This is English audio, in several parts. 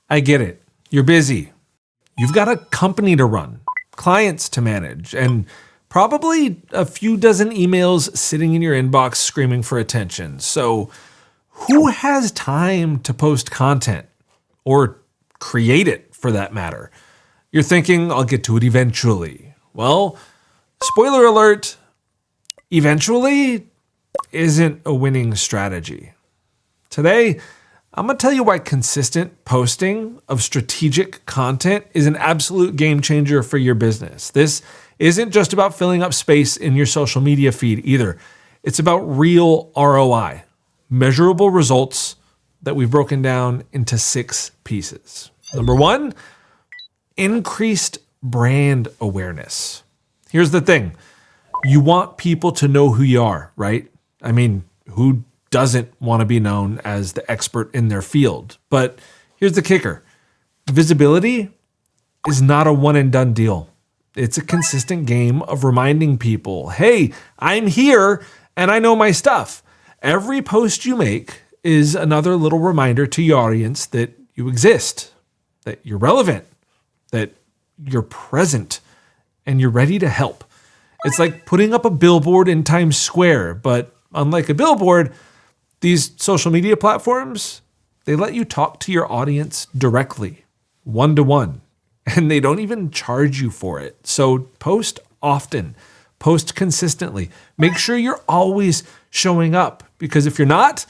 I get it. You're busy. You've got a company to run, clients to manage, and probably a few dozen emails sitting in your inbox screaming for attention. So who has time to post content or create it for that matter? You're thinking, I'll get to it eventually. Well, spoiler alert, eventually isn't a winning strategy. Today, I'm going to tell you why consistent posting of strategic content is an absolute game changer for your business. This isn't just about filling up space in your social media feed either. It's about real ROI, measurable results that we've broken down into 6 pieces. Number 1, increased brand awareness. Here's the thing. You want people to know who you are, right? I mean, who doesn't want to be known as the expert in their field? But here's the kicker. Visibility is not a one and done deal. It's a consistent game of reminding people, hey, I'm here and I know my stuff. Every post you make is another little reminder to your audience that you exist, that you're relevant, that you're present, and you're ready to help. It's like putting up a billboard in Times Square, but unlike a billboard, these social media platforms, they let you talk to your audience directly, one-to-one, and they don't even charge you for it. So post often, post consistently. Make sure you're always showing up, because if you're not,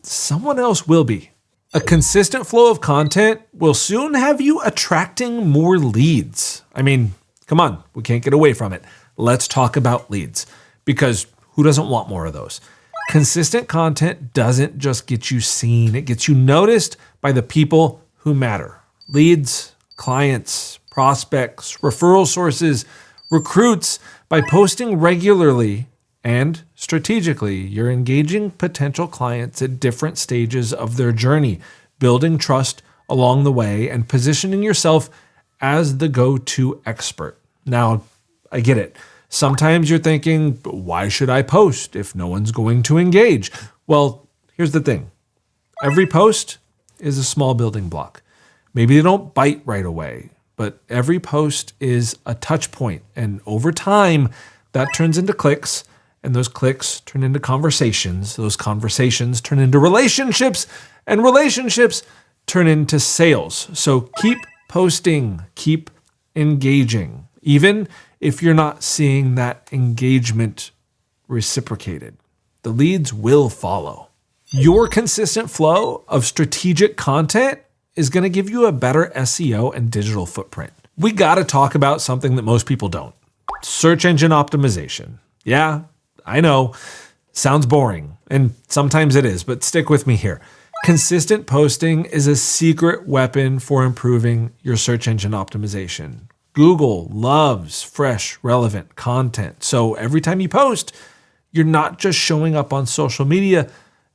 someone else will be. A consistent flow of content will soon have you attracting more leads. I mean, come on, we can't get away from it. Let's talk about leads, because who doesn't want more of those? Consistent content doesn't just get you seen, it gets you noticed by the people who matter. Leads, clients, prospects, referral sources, recruits. By posting regularly and strategically, you're engaging potential clients at different stages of their journey, building trust along the way, and positioning yourself as the go-to expert. Now, I get it. Sometimes you're thinking, why should I post if no one's going to engage? Well, here's the thing. Every post is a small building block. Maybe they don't bite right away, but every post is a touch point. And over time, that turns into clicks, and those clicks turn into conversations. Those conversations turn into relationships, and relationships turn into sales. So keep posting, keep engaging, even if you're not seeing that engagement reciprocated. The leads will follow. Your consistent flow of strategic content is going to give you a better SEO and digital footprint. We got to talk about something that most people don't. Search engine optimization. Yeah, I know. Sounds boring, and sometimes it is, but stick with me here. Consistent posting is a secret weapon for improving your search engine optimization. Google loves fresh, relevant content. So every time you post, you're not just showing up on social media,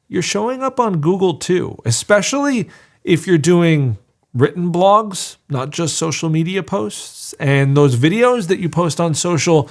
you're showing up on Google too, especially if you're doing written blogs, not just social media posts. And those videos that you post on social,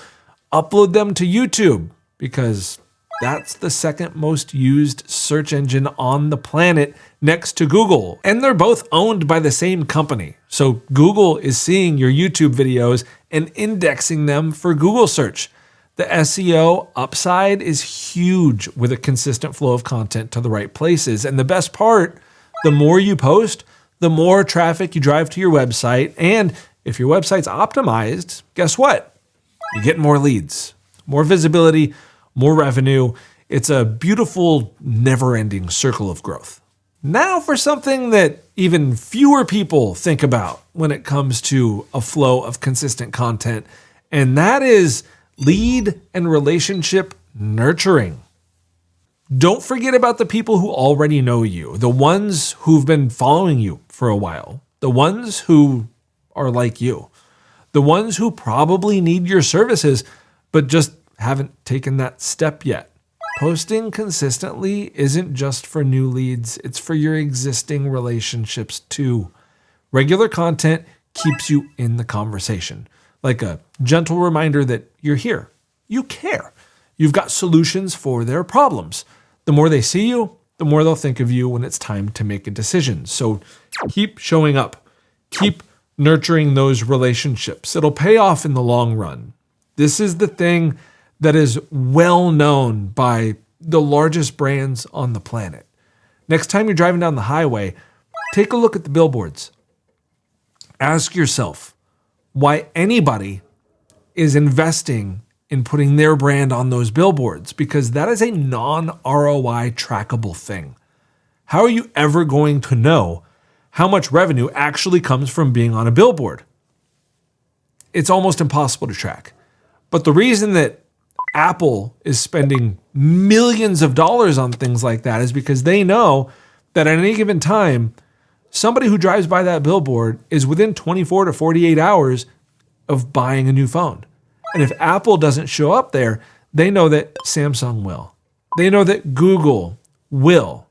upload them to YouTube, because that's the second most used search engine on the planet next to Google. And they're both owned by the same company. So Google is seeing your YouTube videos and indexing them for Google search. The SEO upside is huge with a consistent flow of content to the right places. And the best part, the more you post, the more traffic you drive to your website. And if your website's optimized, guess what? You get more leads, more visibility, more revenue. It's a beautiful, never-ending circle of growth. Now for something that even fewer people think about when it comes to a flow of consistent content, and that is lead and relationship nurturing. Don't forget about the people who already know you, the ones who've been following you for a while, the ones who are like you, the ones who probably need your services, but just haven't taken that step yet. Posting consistently isn't just for new leads, it's for your existing relationships too. Regular content keeps you in the conversation, like a gentle reminder that you're here, you care, you've got solutions for their problems. The more they see you, the more they'll think of you when it's time to make a decision. So keep showing up. Keep nurturing those relationships. It'll pay off in the long run. This is the thing that is well known by the largest brands on the planet. Next time you're driving down the highway, take a look at the billboards. Ask yourself why anybody is investing in putting their brand on those billboards, because that is a non-ROI trackable thing. How are you ever going to know how much revenue actually comes from being on a billboard? It's almost impossible to track. But the reason that Apple is spending millions of dollars on things like that is because they know that at any given time, somebody who drives by that billboard is within 24 to 48 hours of buying a new phone. And if Apple doesn't show up there, they know that Samsung will. They know that Google will.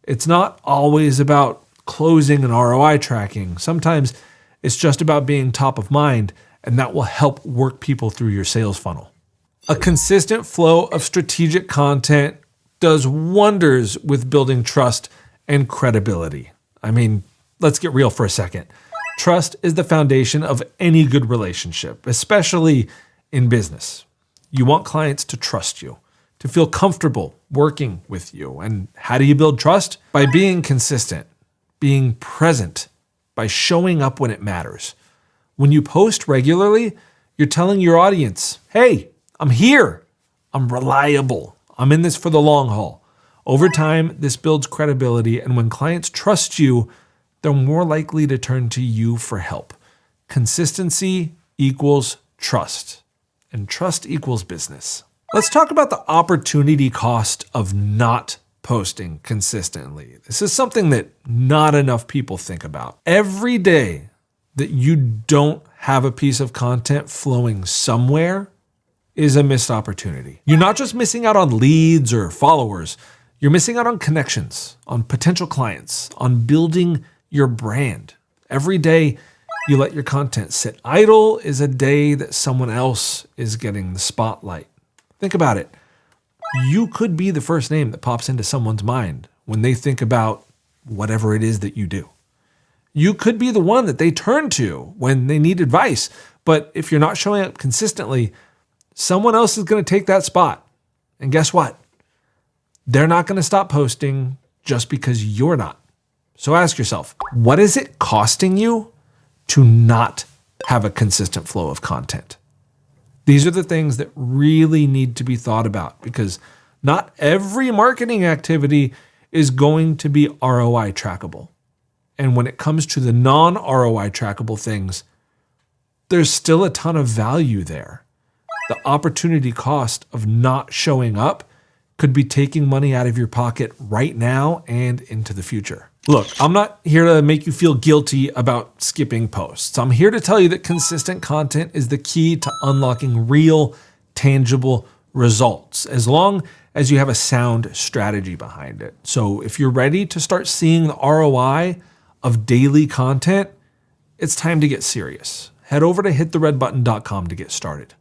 It's not always about closing and ROI tracking. Sometimes it's just about being top of mind, and that will help work people through your sales funnel. A consistent flow of strategic content does wonders with building trust and credibility. I mean, let's get real for a second. Trust is the foundation of any good relationship, especially in business. You want clients to trust you, to feel comfortable working with you. And how do you build trust? By being consistent, being present, by showing up when it matters. When you post regularly, you're telling your audience, hey, I'm here. I'm reliable. I'm in this for the long haul. Over time, this builds credibility, and when clients trust you, they're more likely to turn to you for help. Consistency equals trust, and trust equals business. Let's talk about the opportunity cost of not posting consistently. This is something that not enough people think about. Every day that you don't have a piece of content flowing somewhere is a missed opportunity. You're not just missing out on leads or followers, you're missing out on connections, on potential clients, on building your brand. Every day you let your content sit idle is a day that someone else is getting the spotlight. Think about it. You could be the first name that pops into someone's mind when they think about whatever it is that you do. You could be the one that they turn to when they need advice. But if you're not showing up consistently, someone else is going to take that spot. And guess what? They're not going to stop posting just because you're not. So ask yourself, what is it costing you to not have a consistent flow of content? These are the things that really need to be thought about, because not every marketing activity is going to be ROI trackable. And when it comes to the non-ROI trackable things, there's still a ton of value there. The opportunity cost of not showing up could be taking money out of your pocket right now and into the future. Look, I'm not here to make you feel guilty about skipping posts. I'm here to tell you that consistent content is the key to unlocking real, tangible results, as long as you have a sound strategy behind it. So if you're ready to start seeing the ROI of daily content, it's time to get serious. Head over to hittheredbutton.com to get started.